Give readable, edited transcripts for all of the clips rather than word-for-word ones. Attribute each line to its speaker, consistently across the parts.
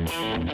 Speaker 1: Welcome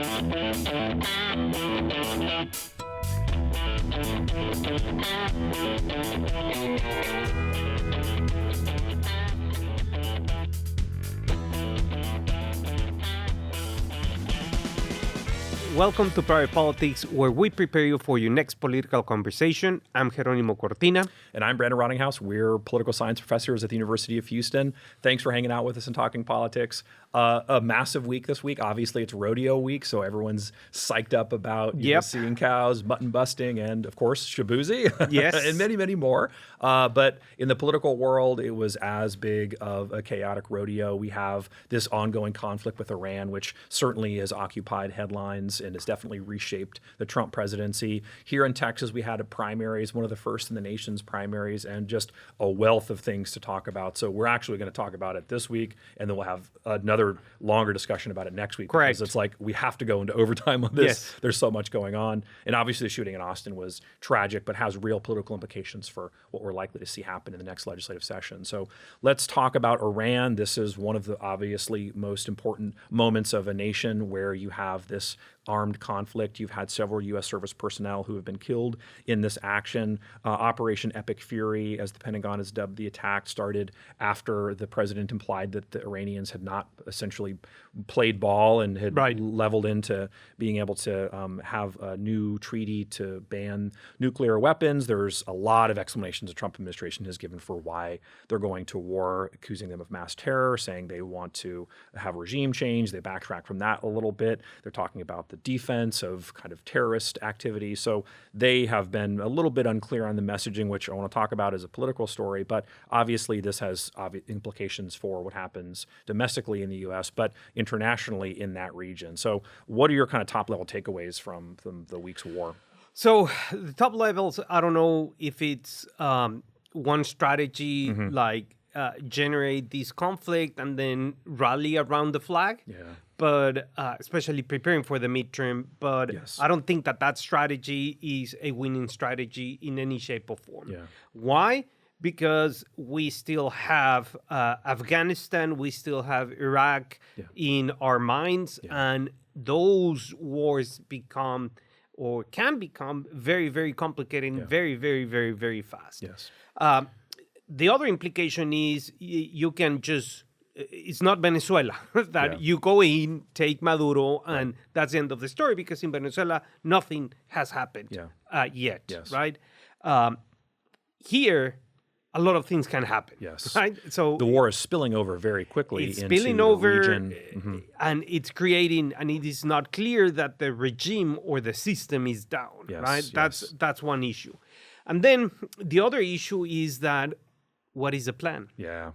Speaker 1: to Private Politics, where we prepare you for your next political conversation. I'm Jeronimo Cortina.
Speaker 2: And I'm Brandon Rottinghaus. We're political science professors at the University of Houston. Thanks for hanging out with us and talking politics. A massive week this week. Obviously, it's rodeo week, so everyone's psyched up about seeing cows, mutton busting, and, of course, shabuzi.
Speaker 1: Yes.
Speaker 2: And many, many more. But in the political world, it was as big of a chaotic rodeo. We have this ongoing conflict with Iran, which certainly has occupied headlines and has definitely reshaped the Trump presidency. Here in Texas, we had a primaries, one of the first in the nation's primaries, and just a wealth of things to talk about. So we're actually going to talk about it this week, and then we'll have another longer discussion about it next week.
Speaker 1: Correct.
Speaker 2: Because it's like we have to go into overtime on this.
Speaker 1: Yes.
Speaker 2: There's so much going on. And obviously the shooting in Austin was tragic, but has real political implications for what we're likely to see happen in the next legislative session. So let's talk about Iran. This is one of the obviously most important moments of a nation where you have this armed conflict. You've had several U.S. service personnel who have been killed in this action. Operation Epic Fury, as the Pentagon has dubbed the attack, started after the president implied that the Iranians had not essentially played ball and had leveled into being able to have a new treaty to ban nuclear weapons. There's a lot of explanations the Trump administration has given for why they're going to war, accusing them of mass terror, saying they want to have regime change. They backtrack from that a little bit. They're talking about the defense of kind of terrorist activity. So they have been a little bit unclear on the messaging, which I want to talk about as a political story. But obviously this has implications for what happens domestically in the U.S., but internationally in that region. So what are your kind of top level takeaways from the week's war?
Speaker 1: So the top levels, I don't know if it's one strategy like generate this conflict and then rally around the flag. Yeah. But especially preparing for the midterm. But I don't think that strategy is a winning strategy in any shape or form. Yeah. Why? Because we still have Afghanistan, we still have Iraq in our minds, and those wars become or can become very, very complicated, very, very, very, very fast. Yes. The other implication is you can just, it's not Venezuela, that you go in, take Maduro, and that's the end of the story, because in Venezuela, nothing has happened yet, right? Here, a lot of things can happen. Yes. Right? So
Speaker 2: the war is spilling over very quickly
Speaker 1: into
Speaker 2: the region.
Speaker 1: And it's creating, and it is not clear that the regime or the system is down, right? That's one issue. And then the other issue is that what is the plan? Yeah.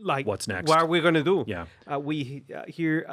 Speaker 1: Like,
Speaker 2: what's next?
Speaker 1: What are we going to do? Yeah. We hear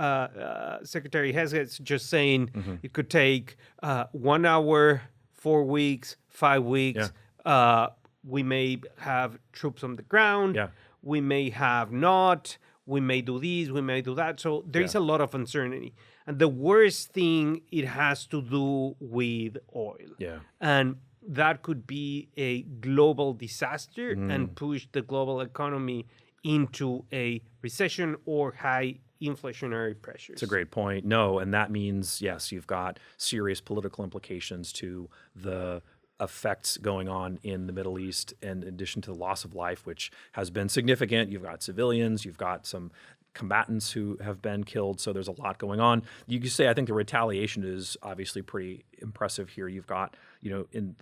Speaker 1: Secretary Hesketh just saying it could take 1 hour, 4 weeks, 5 weeks. Yeah. We may have troops on the ground. Yeah. We may have not. We may do this. We may do that. So there is a lot of uncertainty. And the worst thing, it has to do with oil. Yeah. And that could be a global disaster and push the global economy into a recession or high inflationary pressures.
Speaker 2: It's a great point. No, and that means, yes, you've got serious political implications to the effects going on in the Middle East, and in addition to the loss of life, which has been significant. You've got civilians, you've got some combatants who have been killed, so there's a lot going on. You could say I think the retaliation is obviously pretty impressive here. You've got,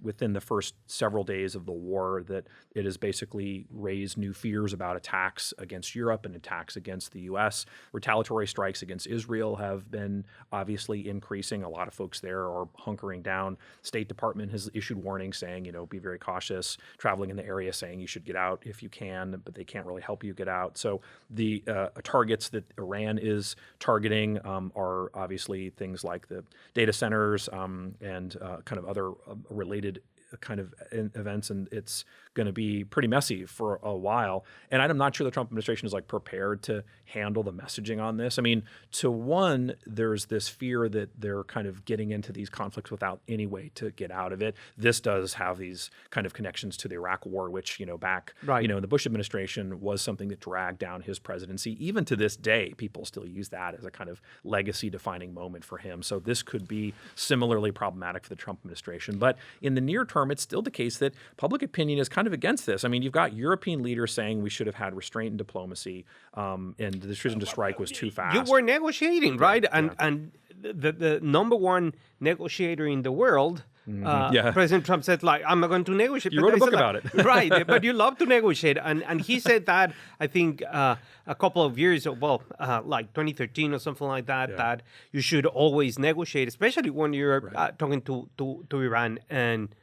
Speaker 2: within the first several days of the war, that it has basically raised new fears about attacks against Europe and attacks against the U.S. Retaliatory strikes against Israel have been obviously increasing. A lot of folks there are hunkering down. State Department has issued warnings saying, be very cautious, traveling in the area, saying you should get out if you can, but they can't really help you get out. So the targets that Iran is targeting are obviously things like the data centers and kind of other related kind of events, and it's going to be pretty messy for a while. And I'm not sure the Trump administration is like prepared to handle the messaging on this. I mean, to one, there's this fear that they're kind of getting into these conflicts without any way to get out of it. This does have these kind of connections to the Iraq War, which, back, in the Bush administration was something that dragged down his presidency. Even to this day, people still use that as a kind of legacy defining moment for him. So this could be similarly problematic for the Trump administration. But in the near term, it's still the case that public opinion is kind of against this. I mean, you've got European leaders saying we should have had restraint and diplomacy, and the decision to strike was too fast.
Speaker 1: You were negotiating, right? And the number one negotiator in the world, President Trump said, I'm not going to negotiate.
Speaker 2: You wrote a book about it.
Speaker 1: Right, but you love to negotiate. And he said that, I think, a couple of years, like 2013 or something like that, that you should always negotiate, especially when you're talking to Iran. And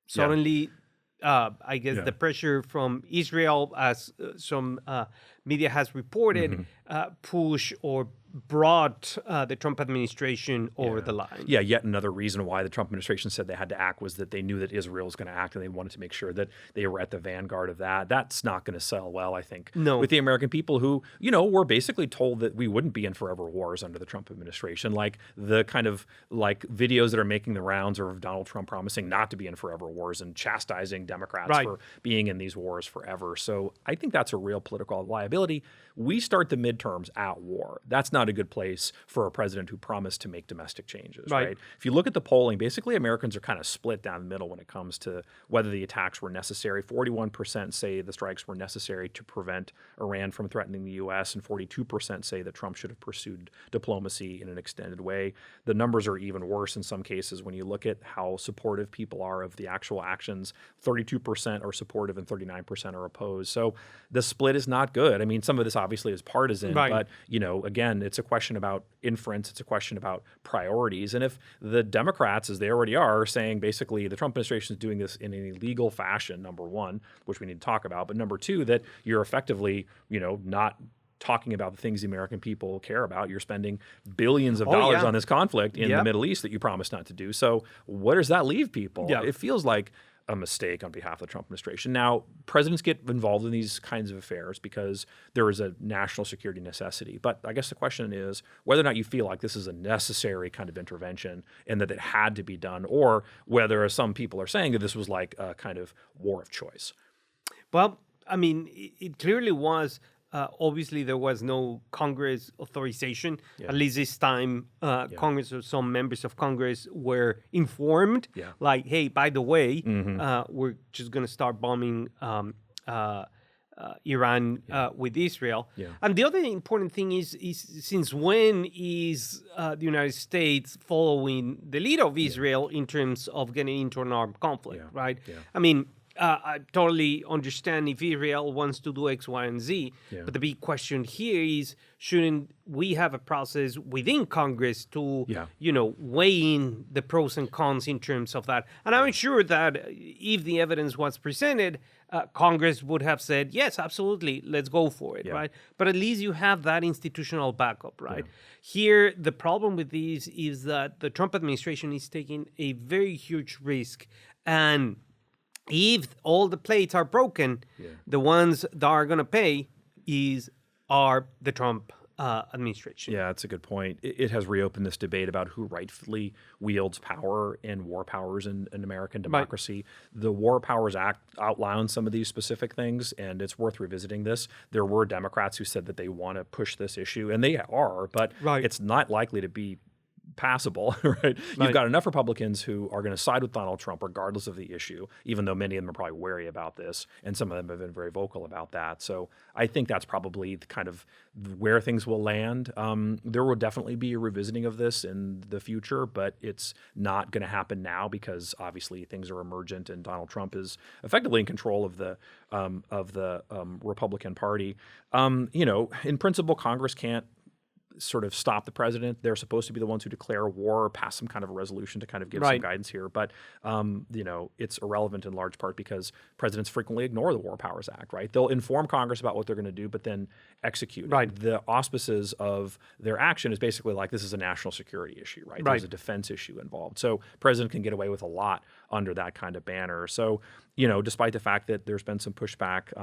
Speaker 1: suddenly, I guess the pressure from Israel, as some media has reported, push or brought the Trump administration over the line.
Speaker 2: Yeah, yet another reason why the Trump administration said they had to act was that they knew that Israel was going to act, and they wanted to make sure that they were at the vanguard of that. That's not going to sell well, I think, with the American people who, were basically told that we wouldn't be in forever wars under the Trump administration. Like the kind of videos that are making the rounds are of Donald Trump promising not to be in forever wars and chastising Democrats for being in these wars forever. So I think that's a real political liability. We start the midterms at war. That's not a good place for a president who promised to make domestic changes, right? If you look at the polling, basically Americans are kind of split down the middle when it comes to whether the attacks were necessary. 41% say the strikes were necessary to prevent Iran from threatening the U.S., and 42% say that Trump should have pursued diplomacy in an extended way. The numbers are even worse in some cases when you look at how supportive people are of the actual actions. 32% are supportive and 39% are opposed. So the split is not good. I mean, some of this obviously is partisan, but, again, it's a question about inference. It's a question about priorities. And if the Democrats, as they already are, saying basically the Trump administration is doing this in an illegal fashion, number one, which we need to talk about, but number two, that you're effectively, not talking about the things the American people care about. You're spending billions of dollars on this conflict in the Middle East that you promised not to do. So where does that leave people? It feels like a mistake on behalf of the Trump administration. Now, presidents get involved in these kinds of affairs because there is a national security necessity. But I guess the question is whether or not you feel like this is a necessary kind of intervention and that it had to be done, or whether, as some people are saying, that this was like a kind of war of choice.
Speaker 1: Well, I mean, it clearly was. Obviously, there was no Congress authorization. At least this time, Congress or some members of Congress were informed. Like, hey, by the way, we're just going to start bombing Iran with Israel. And the other important thing is since when is the United States following the lead of Israel in terms of getting into an armed conflict, right? I mean, I totally understand if Israel wants to do X, Y, and Z. But the big question here is, shouldn't we have a process within Congress to, weigh in the pros and cons in terms of that? And I'm sure that if the evidence was presented, Congress would have said, yes, absolutely, let's go for it, right? But at least you have that institutional backup, right? Here, the problem with this is that the Trump administration is taking a very huge risk, and if all the plates are broken, the ones that are going to pay are the Trump administration.
Speaker 2: Yeah, that's a good point. It has reopened this debate about who rightfully wields power and war powers in American democracy. The War Powers Act outlines some of these specific things, and it's worth revisiting this. There were Democrats who said that they want to push this issue, and they are, but it's not likely to be passable, right? You've got enough Republicans who are going to side with Donald Trump regardless of the issue, even though many of them are probably wary about this, and some of them have been very vocal about that. So I think that's probably kind of where things will land. There will definitely be a revisiting of this in the future, but it's not going to happen now because obviously things are emergent, and Donald Trump is effectively in control of the Republican Party. In principle, Congress can't sort of stop the president. They're supposed to be the ones who declare war or pass some kind of a resolution to kind of give some guidance here. But, it's irrelevant in large part because presidents frequently ignore the War Powers Act, right? They'll inform Congress about what they're going to do, but then execute.
Speaker 1: Right.
Speaker 2: The auspices of their action is basically like this is a national security issue, right? There's a defense issue involved. So president can get away with a lot under that kind of banner. So, despite the fact that there's been some pushback,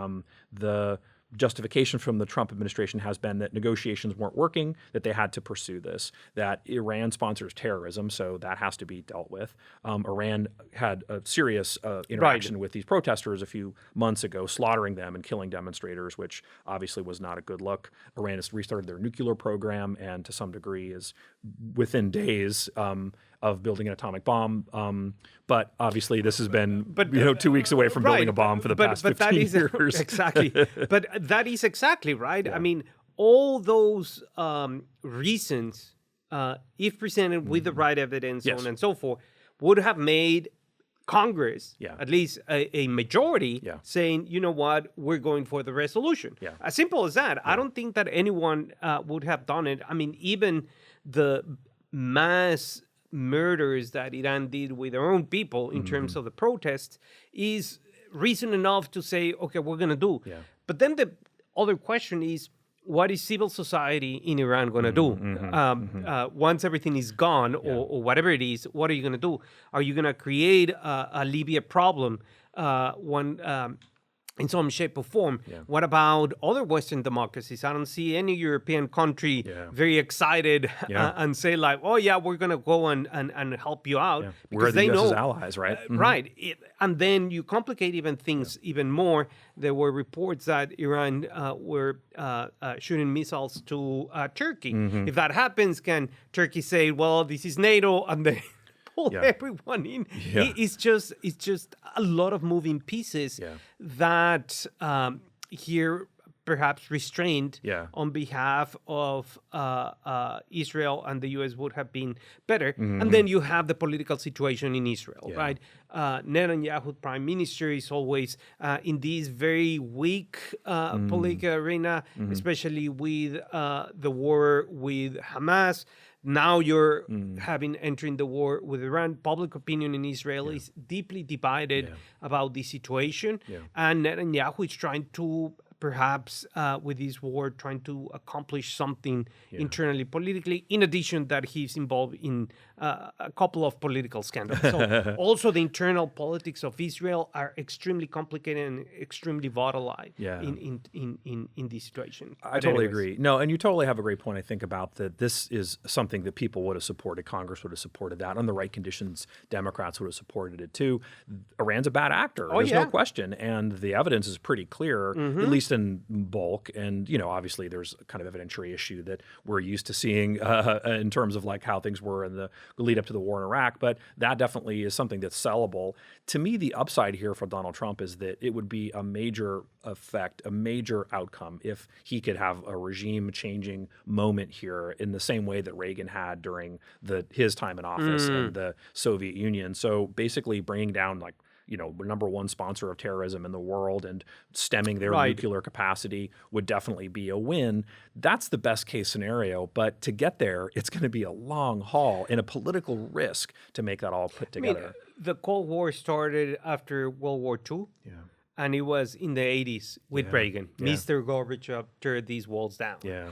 Speaker 2: the justification from the Trump administration has been that negotiations weren't working, that they had to pursue this, that Iran sponsors terrorism, so that has to be dealt with. Iran had a serious interaction with these protesters a few months ago, slaughtering them and killing demonstrators, which obviously was not a good look. Iran has restarted their nuclear program and to some degree is within days of building an atomic bomb. But obviously this has been 2 weeks away from building a bomb for the past 15 years.
Speaker 1: Exactly. But that is exactly right. Yeah. I mean, all those reasons, if presented with the right evidence, so on and so forth, would have made Congress, at least a majority, saying, you know what, we're going for the resolution. Yeah. As simple as that. I don't think that anyone would have done it. I mean, even the mass murders that Iran did with their own people in terms of the protests is reason enough to say, okay, we're going to do. Yeah. But then the other question is, what is civil society in Iran going to do? Once everything is gone or whatever it is, what are you going to do? Are you going to create a Libya problem in some shape or form? Yeah. What about other Western democracies? I don't see any European country very excited and say like, oh yeah, we're going to go and help you out. Yeah.
Speaker 2: We're the US's allies, right?
Speaker 1: Right. And then you complicate even things even more. There were reports that Iran were shooting missiles to Turkey. If that happens, can Turkey say, well, this is NATO, and then pull everyone in? It's just a lot of moving pieces that here perhaps restrained on behalf of Israel and the U.S. would have been better. And then you have the political situation in Israel, right? Netanyahu, prime minister, is always in this very weak political arena, especially with the war with Hamas. Now you're entering the war with Iran. Public opinion in Israel is deeply divided about the situation. And Netanyahu is trying to, perhaps with this war, trying to accomplish something internally, politically, in addition that he's involved in a couple of political scandals. So also the internal politics of Israel are extremely complicated and extremely volatile in this situation.
Speaker 2: I totally agree. No, and you totally have a great point, I think, about that this is something that people would have supported. Congress would have supported that. On the right conditions, Democrats would have supported it too. Iran's a bad actor. There's no question. And the evidence is pretty clear, at least in bulk. And, obviously there's a kind of evidentiary issue that we're used to seeing in terms of like how things were in the lead up to the war in Iraq. But that definitely is something that's sellable. To me, the upside here for Donald Trump is that it would be a major effect, a major outcome if he could have a regime-changing moment here in the same way that Reagan had during his time in office and the Soviet Union. So basically bringing down number one sponsor of terrorism in the world and stemming their nuclear capacity would definitely be a win. That's the best case scenario. But to get there, it's going to be a long haul and a political risk to make that all put together.
Speaker 1: I mean, the Cold War started after World War II. Yeah. And it was in the 80s with Reagan. Mr. Gorbachev turned these walls down. Yeah.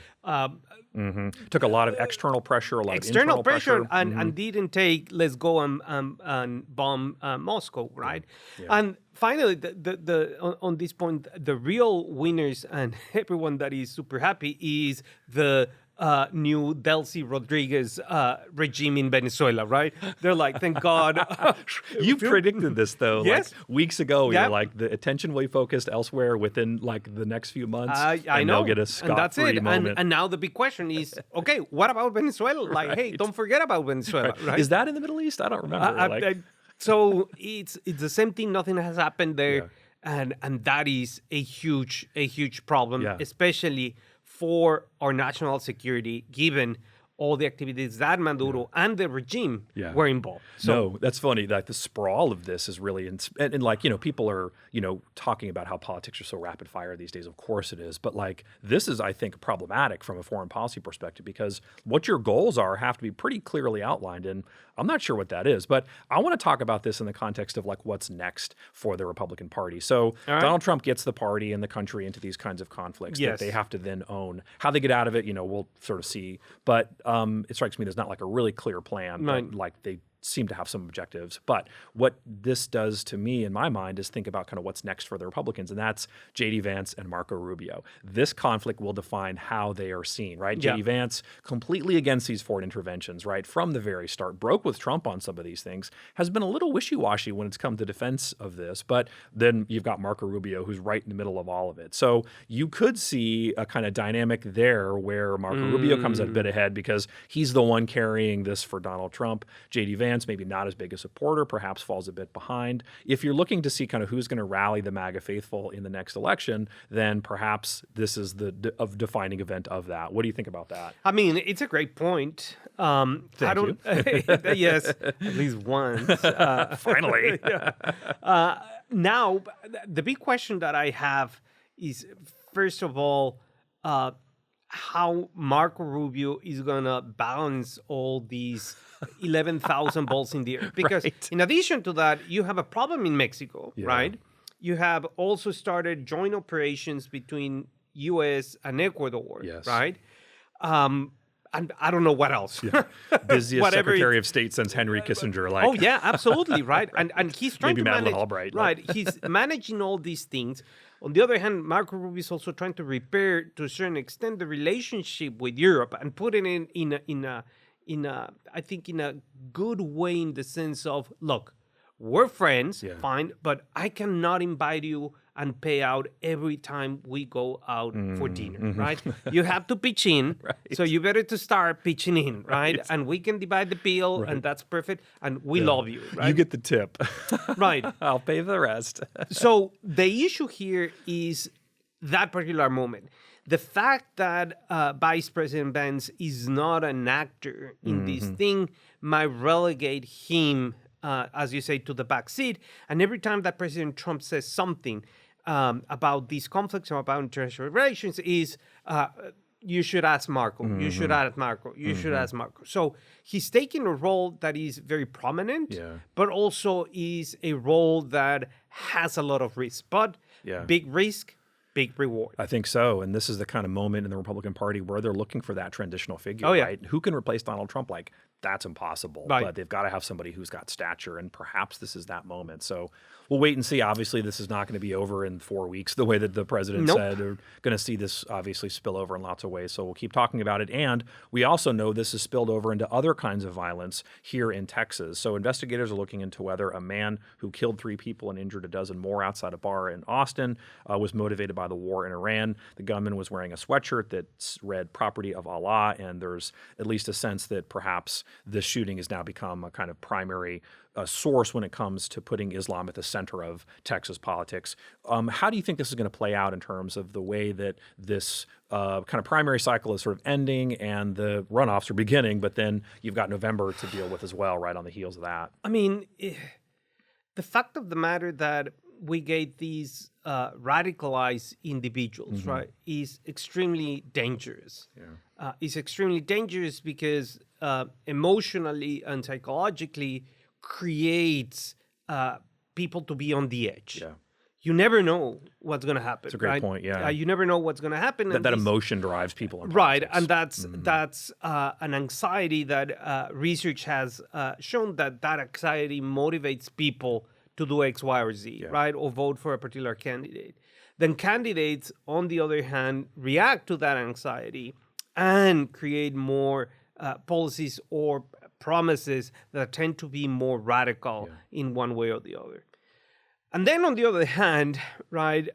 Speaker 2: Took a lot of external pressure, a lot of internal pressure.
Speaker 1: And didn't take, let's go and bomb Moscow, right? Yeah. And finally, on this point, the real winners and everyone that is super happy is the new Delcy Rodriguez regime in Venezuela, right? They're like, thank God.
Speaker 2: You predicted this, though,
Speaker 1: yes?
Speaker 2: like weeks ago. You're like, the attention will be focused elsewhere within like the next few months.
Speaker 1: I know.
Speaker 2: They'll get a scot-free moment.
Speaker 1: And now the big question is, okay, what about Venezuela? Like, hey, don't forget about Venezuela, right?
Speaker 2: Is that in the Middle East? I don't remember.
Speaker 1: So it's the same thing. Nothing has happened there. Yeah. And that is a huge problem, especially for our national security, given all the activities that Maduro and the regime were involved. So,
Speaker 2: no, that's funny. Like the sprawl of this is really, and like, people are, talking about how politics are so rapid fire these days. Of course it is. But like, this is, I think, problematic from a foreign policy perspective because what your goals are have to be pretty clearly outlined. And I'm not sure what that is, but I want to talk about this in the context of like what's next for the Republican Party. So Donald Trump gets the party and the country into these kinds of conflicts that they have to then own. How they get out of it, we'll sort of see. But it strikes me there's not like a really clear plan, but like they seem to have some objectives. But what this does to me in my mind is think about kind of what's next for the Republicans, and that's J.D. Vance and Marco Rubio. This conflict will define how they are seen, right? J.D. Vance, completely against these foreign interventions, right, from the very start, broke with Trump on some of these things, has been a little wishy-washy when it's come to defense of this. But then you've got Marco Rubio, who's right in the middle of all of it. So you could see a kind of dynamic there where Marco Rubio comes a bit ahead because he's the one carrying this for Donald Trump. J.D. Vance, maybe not as big a supporter, perhaps falls a bit behind. If you're looking to see kind of who's going to rally the MAGA faithful in the next election, then perhaps this is the defining event of that. What do you think about that?
Speaker 1: I mean, it's a great point.
Speaker 2: Thank you.
Speaker 1: Yes, at least once.
Speaker 2: Finally.
Speaker 1: Now, the big question that I have is, first of all, how Marco Rubio is going to balance all these 11,000 balls in the air. Because in addition to that, you have a problem in Mexico, right? You have also started joint operations between U.S. and Ecuador, right? And I don't know what else.
Speaker 2: Busiest Secretary of State since Henry Kissinger. Like,
Speaker 1: oh, yeah, absolutely, right? And he's trying
Speaker 2: maybe
Speaker 1: to
Speaker 2: Madeleine
Speaker 1: manage...
Speaker 2: Albright.
Speaker 1: Right, he's managing all these things. On the other hand, Marco Rubio is also trying to repair, to a certain extent, the relationship with Europe and put it in a good way in the sense of, look, we're friends, fine, but I cannot invite you and pay out every time we go out for dinner, right? You have to pitch in, so you better to start pitching in, right? And we can divide the bill, and that's perfect, and we love you, right?
Speaker 2: You get the tip.
Speaker 1: Right.
Speaker 2: I'll pay the rest.
Speaker 1: So the issue here is that particular moment. The fact that Vice President Vance is not an actor in this thing might relegate him, as you say, to the back seat. And every time that President Trump says something about these conflicts or about international relations is, you should ask Marco, you should ask Marco, you should ask Marco. So he's taking a role that is very prominent, but also is a role that has a lot of risk. But big risk, big reward.
Speaker 2: I think so. And this is the kind of moment in the Republican Party where they're looking for that transitional figure, right? Who can replace Donald Trump? Like, that's impossible. Right. But they've got to have somebody who's got stature, and perhaps this is that moment. So we'll wait and see. Obviously, this is not going to be over in 4 weeks, the way that the president said. They're going to see this obviously spill over in lots of ways. So we'll keep talking about it. And we also know this has spilled over into other kinds of violence here in Texas. So investigators are looking into whether a man who killed 3 people and injured a dozen more outside a bar in Austin was motivated by the war in Iran. The gunman was wearing a sweatshirt that read "Property of Allah," and there's at least a sense that perhaps this shooting has now become a kind of primary source when it comes to putting Islam at the center of Texas politics. How do you think this is going to play out in terms of the way that this kind of primary cycle is sort of ending and the runoffs are beginning, but then you've got November to deal with as well, right on the heels of that?
Speaker 1: I mean, the fact of the matter that we get these radicalized individuals, right, is extremely dangerous. It's extremely dangerous because emotionally and psychologically creates people to be on the edge. You never know what's going to happen.
Speaker 2: That's a great point,
Speaker 1: you never know what's going to happen.
Speaker 2: That emotion drives people in
Speaker 1: right,
Speaker 2: politics.
Speaker 1: And that's an anxiety that research has shown that anxiety motivates people to do X, Y, or Z, right, or vote for a particular candidate. Then candidates, on the other hand, react to that anxiety and create more policies or promises that tend to be more radical in one way or the other. And then on the other hand, right,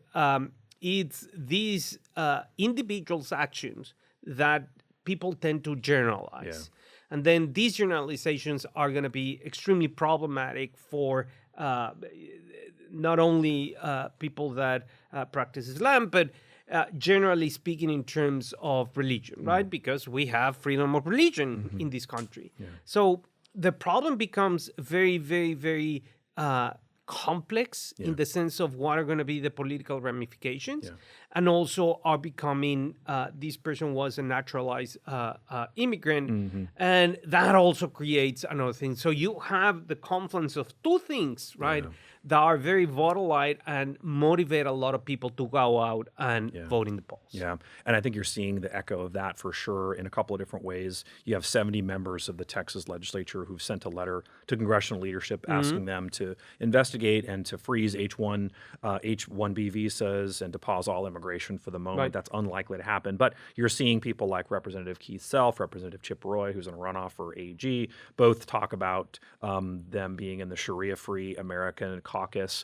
Speaker 1: it's these individuals' actions that people tend to generalize. And then these generalizations are going to be extremely problematic for not only people that practice Islam, but generally speaking, in terms of religion, right? Because we have freedom of religion in this country. So the problem becomes very, very, very complex in the sense of what are going to be the political ramifications, and also are becoming, this person was a naturalized immigrant, and that also creates another thing. So you have the confluence of two things, right, that are very volatile and motivate a lot of people to go out and vote in the polls.
Speaker 2: Yeah, and I think you're seeing the echo of that for sure in a couple of different ways. You have 70 members of the Texas legislature who've sent a letter to congressional leadership asking them to investigate and to freeze H-1B visas and to pause all immigration for the moment.
Speaker 1: Right.
Speaker 2: That's unlikely to happen. But you're seeing people like Representative Keith Self, Representative Chip Roy, who's in a runoff for AG, both talk about them being in the Sharia-free American caucus.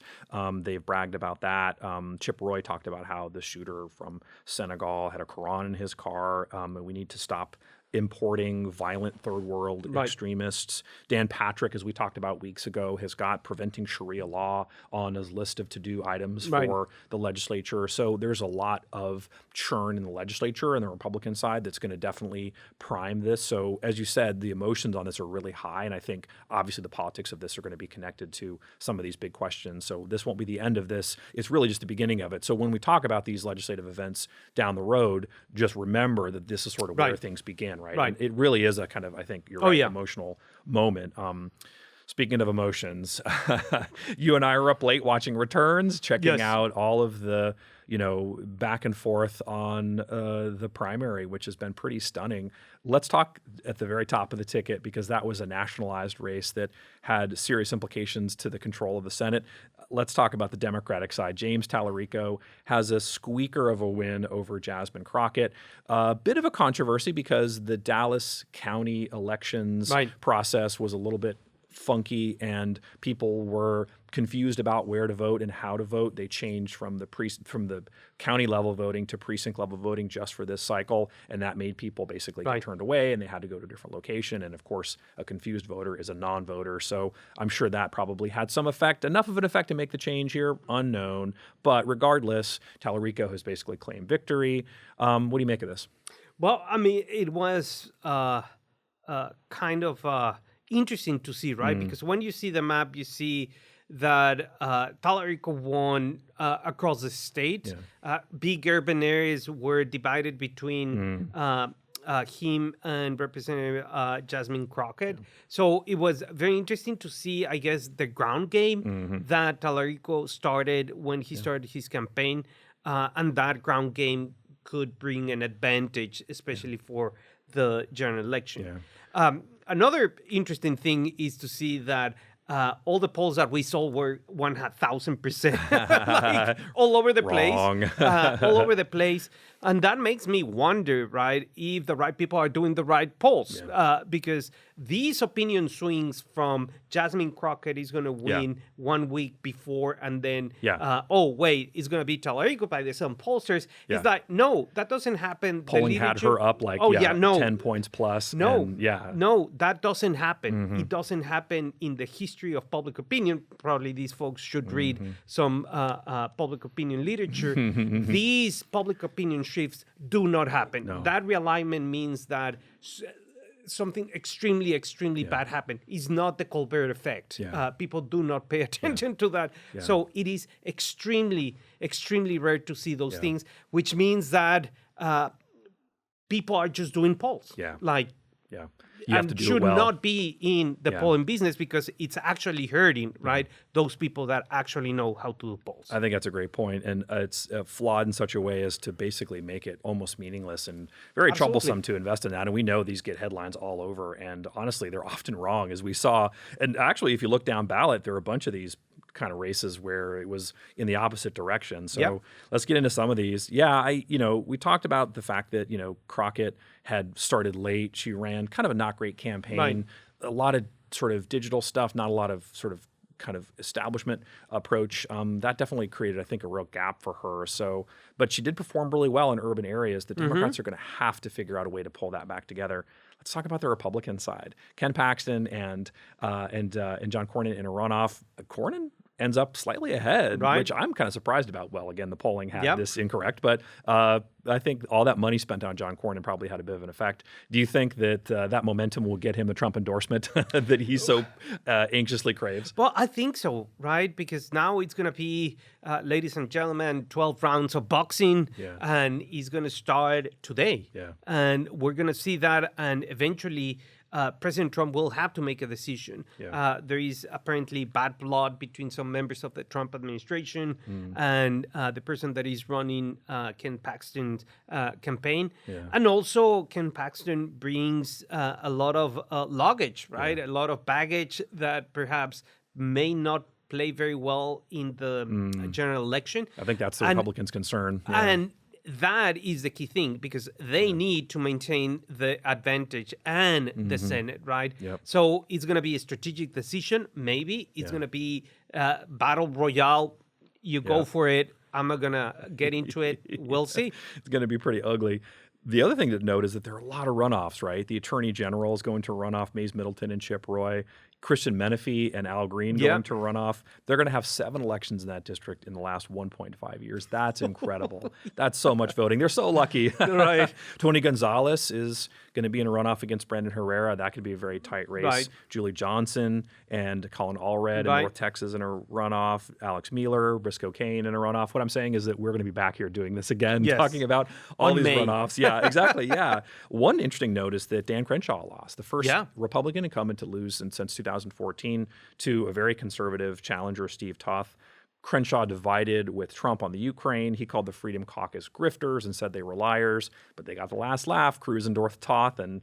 Speaker 2: They've bragged about that. Chip Roy talked about how the shooter from Senegal had a Quran in his car, and we need to stop importing violent third world extremists. Dan Patrick, as we talked about weeks ago, has got preventing Sharia law on his list of to-do items for the legislature. So there's a lot of churn in the legislature and the Republican side that's going to definitely prime this. So as you said, the emotions on this are really high, and I think obviously the politics of this are going to be connected to some of these big questions. So this won't be the end of this. It's really just the beginning of it. So when we talk about these legislative events down the road, just remember that this is sort of where things begin. Right. And it really is a kind of, I think you're right, emotional moment. Speaking of emotions, you and I were up late watching returns, checking out all of the, back and forth on the primary, which has been pretty stunning. Let's talk at the very top of the ticket, because that was a nationalized race that had serious implications to the control of the Senate. Let's talk about the Democratic side. James Talarico has a squeaker of a win over Jasmine Crockett. A bit of a controversy because the Dallas County elections process was a little bit funky and people were confused about where to vote and how to vote. They changed from the county level voting to precinct level voting just for this cycle, and that made people basically get turned away and they had to go to a different location. And of course, a confused voter is a non-voter. So I'm sure that probably had some effect, enough of an effect to make the change here, unknown. But regardless, Talarico has basically claimed victory. What do you make of this?
Speaker 1: Well, I mean, it was kind of interesting to see, right? Because when you see the map, you see that Talarico won across the state. Big urban areas were divided between him and Representative Jasmine Crockett. So it was very interesting to see, I guess, the ground game that Talarico started when he started his campaign. And that ground game could bring an advantage, especially for the general election. Another interesting thing is to see that all the polls that we saw were 1,000%, like all over the place, all over the place. And that makes me wonder, right, if the right people are doing the right polls, because these opinion swings from Jasmine Crockett is going to win 1 week before, and then, oh, wait, it's going to be Talarico by some pollsters. It's like, no, that doesn't happen.
Speaker 2: Polling had her up like 10 points plus.
Speaker 1: No, that doesn't happen. It doesn't happen in the history of public opinion. Probably these folks should read some public opinion literature. These public opinion shifts do not happen. That realignment means that something extremely, extremely bad happened. It's not the Colbert effect. People do not pay attention to that. So it is extremely, extremely rare to see those things, which means that people are just doing polls.
Speaker 2: You have to do
Speaker 1: should
Speaker 2: it well.
Speaker 1: Not be in the polling business, because it's actually hurting, right? Those people that actually know how to do polls.
Speaker 2: I think that's a great point. And it's flawed in such a way as to basically make it almost meaningless and very troublesome to invest in that. And we know these get headlines all over. And honestly, they're often wrong, as we saw. And actually, if you look down ballot, there are a bunch of these kind of races where it was in the opposite direction. So let's get into some of these. We talked about the fact that, Crockett had started late. She ran kind of a not great campaign, a lot of sort of digital stuff, not a lot of sort of kind of establishment approach. That definitely created, I think, a real gap for her. So, but she did perform really well in urban areas. The Democrats are going to have to figure out a way to pull that back together. Let's talk about the Republican side. Ken Paxton and John Cornyn in a runoff. Cornyn ends up slightly ahead,
Speaker 1: Right.
Speaker 2: which I'm kind of surprised about. Well, again, the polling had this incorrect, but I think all that money spent on John Cornyn probably had a bit of an effect. Do you think that that momentum will get him the Trump endorsement that he so anxiously craves?
Speaker 1: Well, I think so, right? Because now it's going to be, ladies and gentlemen, 12 rounds of boxing, and he's going to start today.
Speaker 2: Yeah.
Speaker 1: And we're going to see that, and eventually President Trump will have to make a decision. There is apparently bad blood between some members of the Trump administration and the person that is running Ken Paxton's campaign. And also, Ken Paxton brings a lot of luggage, right? A lot of baggage that perhaps may not play very well in the general election.
Speaker 2: I think that's the Republicans' concern.
Speaker 1: And that is the key thing, because they need to maintain the advantage and the Senate, right? So it's going to be a strategic decision. Maybe it's going to be battle royale. You go for it. I'm not going to get into it. We'll see.
Speaker 2: It's going to be pretty ugly. The other thing to note is that there are a lot of runoffs, right? The Attorney General is going to runoff, Mays Middleton and Chip Roy. Christian Menefee and Al Green going to runoff. They're going to have 7 elections in that district in the last 1.5 years. That's incredible. That's so much voting. They're so lucky.
Speaker 1: Right.
Speaker 2: Tony Gonzalez is going to be in a runoff against Brandon Herrera. That could be a very tight race.
Speaker 1: Right.
Speaker 2: Julie Johnson and Colin Allred in North Texas in a runoff. Alex Mueller, Briscoe Kane in a runoff. What I'm saying is that we're going to be back here doing this again, talking about all these runoffs. Yeah, exactly. Yeah. One interesting note is that Dan Crenshaw lost, the first Republican incumbent to lose since 2014 to a very conservative challenger, Steve Toth. Crenshaw divided with Trump on the Ukraine. He called the Freedom Caucus grifters and said they were liars, but they got the last laugh. Cruz endorsed Toth, and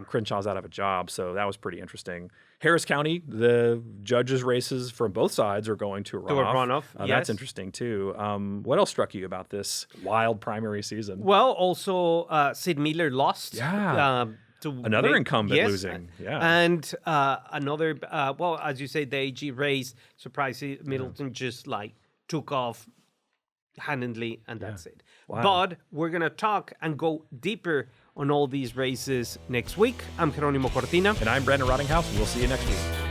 Speaker 2: Crenshaw's out of a job. So that was pretty interesting. Harris County, the judges' races from both sides are going to a runoff. That's interesting, too. What else struck you about this wild primary season?
Speaker 1: Well, also, Sid Miller lost.
Speaker 2: Another incumbent losing.
Speaker 1: And another, well, as you say, the AG race, surprisingly, Middleton just like took off handedly, and that's it. Wow. But we're going to talk and go deeper on all these races next week. I'm Jeronimo Cortina.
Speaker 2: And I'm Brandon Rottinghaus. We'll see you next week.